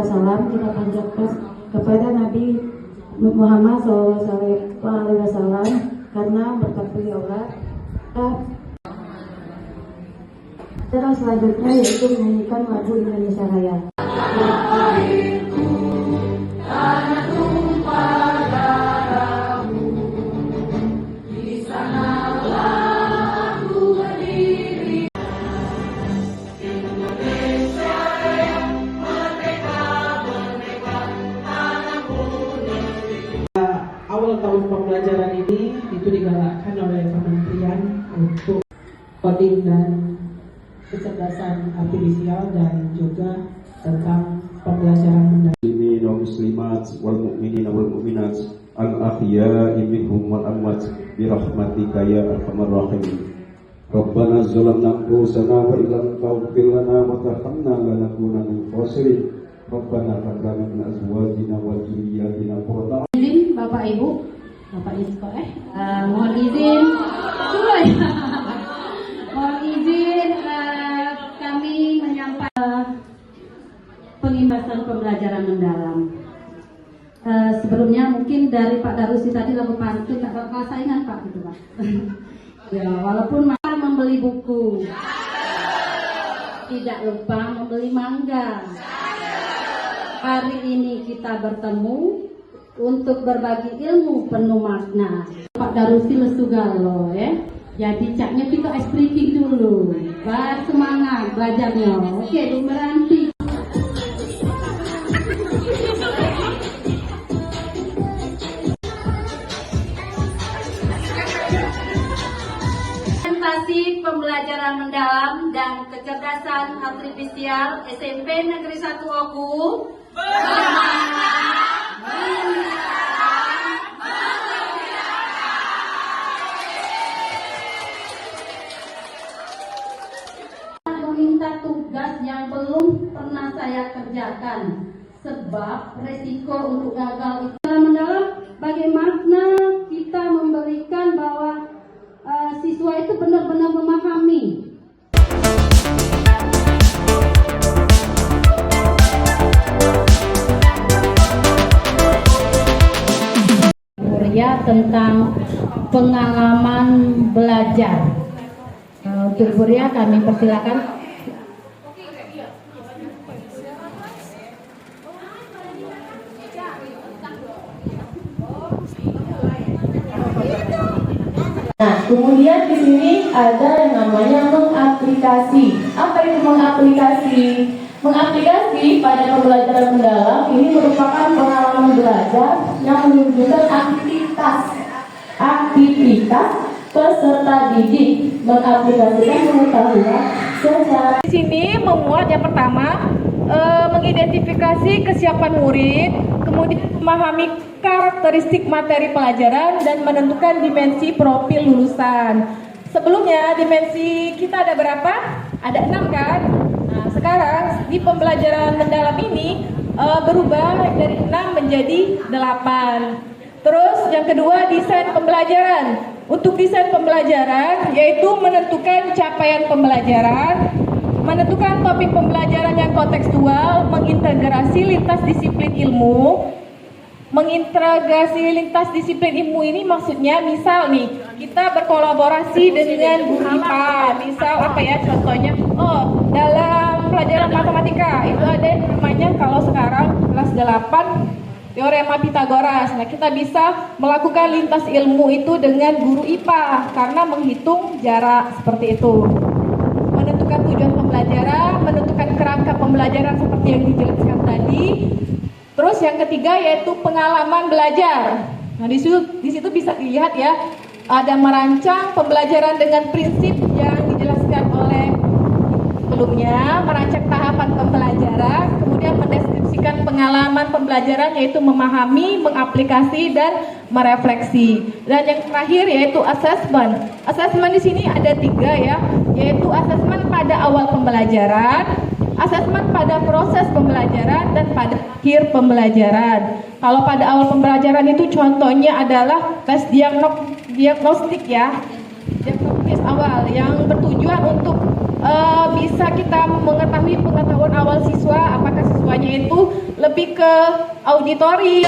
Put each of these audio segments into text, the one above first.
salam kita panjatkan kepada Nabi Muhammad SAW karena berkat beliaulah cara selanjutnya yaitu menyanyikan lagu Indonesia Raya. Awal tahun pembelajaran ini itu digalakkan oleh Kementerian untuk Coding dan Kecerdasan Artifisial dan juga tentang pembelajaran muslimin wal muslimat wal mu'minin wal mu'minat al ahya'i minhum wal amwat bi rahmatika ya arhamar rahimin. Rabbana zalamna anfusana wa illam taghfir lana wa tarhamna lanakunanna minal khasirin. Rabbana hab lana min azwajina wa dhurriyyatina qurrata izin Bapak Ibu, Bapak Isko mohon izin mohon izin kami menyampaikan pengibasan pembelajaran mendalam. Sebelumnya mungkin dari Pak Darusi tadi lagu pantun tak bakal saingan Pak gitu Pak. Ya, walaupun makan membeli buku, tidak lupa membeli mangga. Hari ini kita bertemu untuk berbagi ilmu penuh makna. Pak Darusi Lesugalo ya. Jadi caknya kita expliking dulu. Baru semangat belajarnya. Oke, Bu Meranti. Presentasi pembelajaran mendalam dan kecerdasan artifisial SMP Negeri 1 Oku meminta tugas yang belum pernah saya kerjakan sebab resiko untuk gagal itu mendalam. Bagaimana kita memberikan bahwa siswa itu benar-benar memahami. Tentang pengalaman belajar. Untuk Buria kami persilakan. Nah, kemudian di sini ada yang namanya mengaplikasi. Apa itu mengaplikasi? Mengaplikasi pada pembelajaran mendalam ini merupakan pengalaman belajar yang menunjukkan aktivitas peserta didik mengaplikasikan pengetahuan secara. Di sini memuat yang pertama mengidentifikasi kesiapan murid, kemudian memahami karakteristik materi pelajaran dan menentukan dimensi profil lulusan. Sebelumnya dimensi kita ada berapa? Ada 6 kan? Nah, sekarang di pembelajaran mendalam ini berubah dari 6 menjadi 8. Terus yang kedua desain pembelajaran. Untuk desain pembelajaran yaitu menentukan capaian pembelajaran, menentukan topik pembelajaran yang kontekstual, mengintegrasi lintas disiplin ilmu. Mengintegrasi lintas disiplin ilmu ini maksudnya misal nih kita berkolaborasi dengan guru IPA, misal apa ya contohnya, dalam pelajaran matematika itu ada yang namanya kalau sekarang kelas 8 teorema Pitagoras. Nah kita bisa melakukan lintas ilmu itu dengan guru IPA karena menghitung jarak seperti itu. Menentukan tujuan pembelajaran, menentukan kerangka pembelajaran seperti yang dijelaskan tadi. Terus yang ketiga yaitu pengalaman belajar. Nah di situ bisa dilihat ya, ada merancang pembelajaran dengan prinsip yang dijelaskan oleh sebelumnya, merancang tahapan pembelajaran, kemudian mendeskripsikan pengalaman pembelajaran yaitu memahami, mengaplikasi dan merefleksi. Dan yang terakhir yaitu assessment. Assessment di sini ada 3 ya, yaitu assessment pada awal pembelajaran, asesmen pada proses pembelajaran dan pada akhir pembelajaran. Kalau pada awal pembelajaran itu contohnya adalah tes diagnostik ya, diagnostik awal yang bertujuan untuk bisa kita mengetahui pengetahuan awal siswa, apakah siswanya itu lebih ke auditori.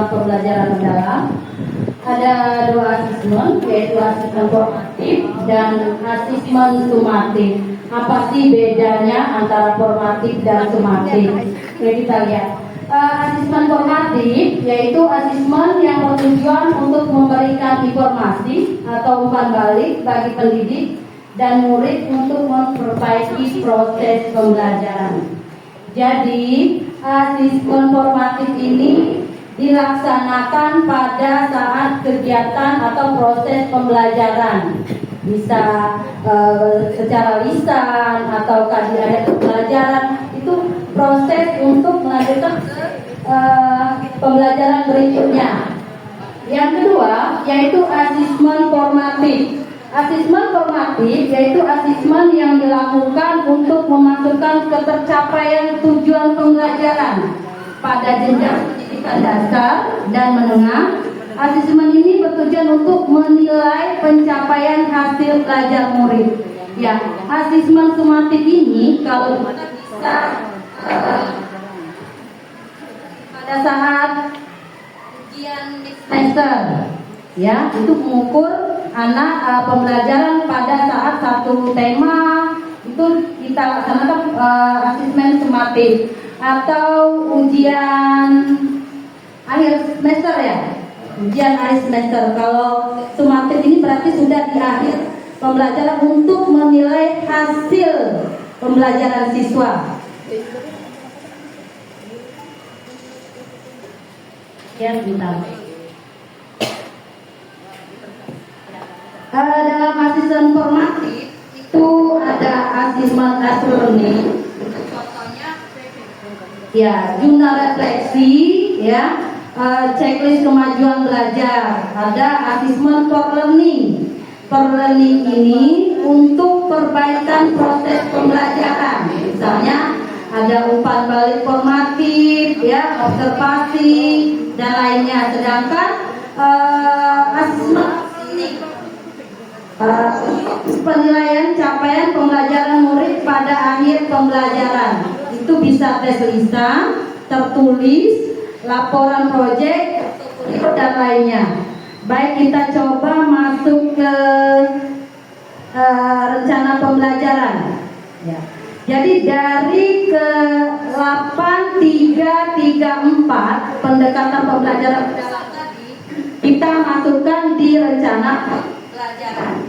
Pembelajaran mendalam ada 2 asesmen, yaitu asesmen formatif dan asesmen sumatif. Apa sih bedanya antara formatif dan sumatif? Oke, kita lihat. Asesmen formatif yaitu asesmen yang bertujuan untuk memberikan informasi atau umpan balik bagi pendidik dan murid untuk memperbaiki proses pembelajaran. Jadi, asesmen formatif ini dilaksanakan pada saat kegiatan atau proses pembelajaran, bisa secara lisan atau ada pembelajaran, itu proses untuk melanjutkan pembelajaran berikutnya. Yang kedua yaitu asesmen formatif. Asesmen formatif yaitu asesmen yang dilakukan untuk memasukkan ketercapaian tujuan pembelajaran pada jenjang pendidikan dasar dan menengah. Asesmen ini bertujuan untuk menilai pencapaian hasil belajar murid. Ya, asesmen sumatif ini kalau kita bisa pada saat ujian semester, ya, itu mengukur anak pembelajaran pada saat satu tema itu kita laksanakan asesmen sumatif. Atau ujian akhir semester, ya, ujian akhir semester. Kalau sumatif ini berarti sudah di akhir pembelajaran untuk menilai hasil pembelajaran siswa. Ya, bentar. Dalam asesmen formatif itu ada asesmen learning. Ya, jurnal refleksi, ya, checklist kemajuan belajar, ada asesmen for learning. For learning ini untuk perbaikan proses pembelajaran. Misalnya ada umpan balik formatif, ya, observasi dan lainnya. Sedangkan asesmen penilaian capaian pembelajaran murid pada akhir pembelajaran. Itu bisa tes lisan, tertulis, laporan proyek, dan lainnya. Baik, kita coba masuk ke rencana pembelajaran. Ya. Jadi dari ke 8 334 pendekatan pembelajaran mendalam tadi kita masukkan di rencana pelajaran.